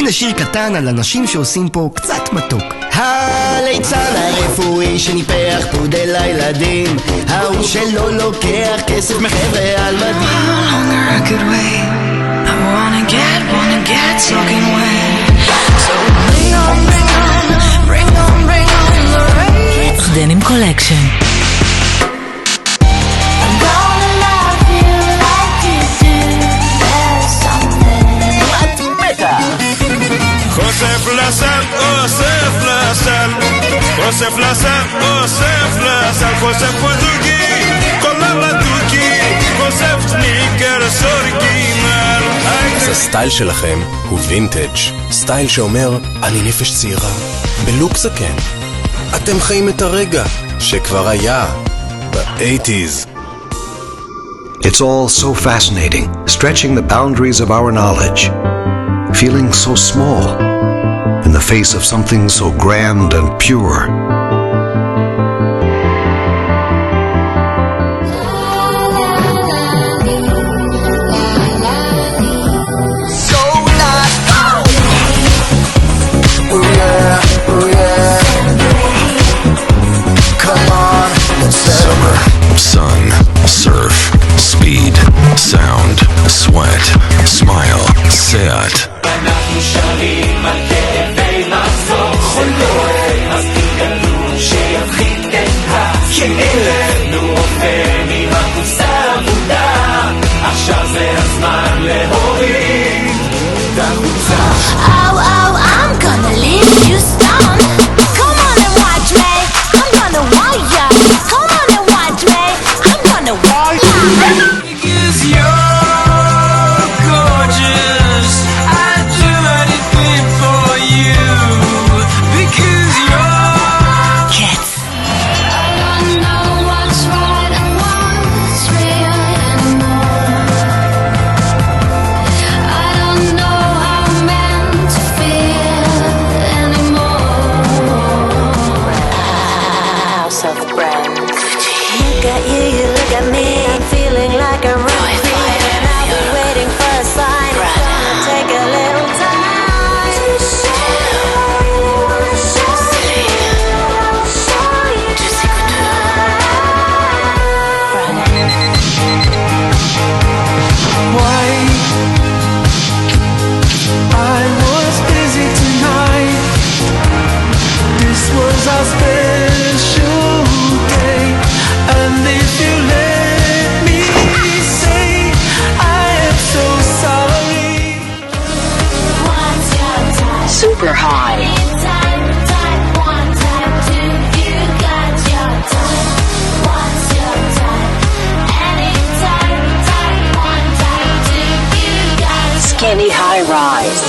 הנה שיר קטן על אנשים שעושים פה קצת מתוק. הליצן הרפואי שניפח פודל לילדים, ההוא שלא לוקח כסף מחבר'ה על מדים. Longer I could wait, I wanna get soaking wet. So bring on, bring on, bring on, bring on the rain. Denim Collection. I'm gonna love you like you do. There's something. חושף לסל, אוסף לסל, חושף לסל, אוסף לסל, חושף פוזוגי, קולר לדוקי, חושף סניקר סורגינל. אז הסטייל שלכם הוא וינטג', סטייל שאומר אני נפש צעירה, בלוק זקן. אתם חיים את הרגע שכבר היה ב-80s. It's all so fascinating, stretching the boundaries of our knowledge. Feeling so small in the face of something so grand and pure. Summer, sun, surf, speed, sound, sweat, smile, Seat. אנחנו שרים על כאבי מחזור חולוי, אז תגלו שיפחית את הכאב. נו אופן עם הקופסה עבודה, עכשיו זה הזמן להוריד את החולצה. Oh, oh, I'm gonna leave you stunned. Come on and watch me, I'm gonna want ya. Come on and watch me, I'm gonna want ya. Because you're gorgeous, I'd do anything for you. Because you're Kids. I don't know what's right and what's real anymore. I don't know how I'm meant to feel anymore. House of Brands. Look at you, you look at me. I'm feeling like a rock queen, and I'll be waiting for a sign. It's gonna take a little time to show you. I really wanna show you. Show you. why I was busy tonight. This was our special day, and if you let me say, I am so sorry. What's your time? Super High. Time, one time, two. You got your time. What's your time? Anytime, one time, two. You got your Skinny High Rise.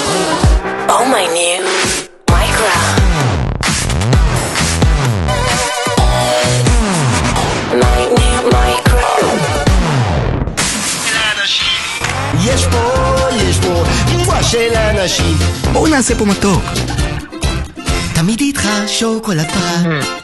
Oh, my new Micro. My new Micro. יש פה תנועה של אנשים. בואו נעשה פה מתוק. תמיד איתך שוקולד פרה.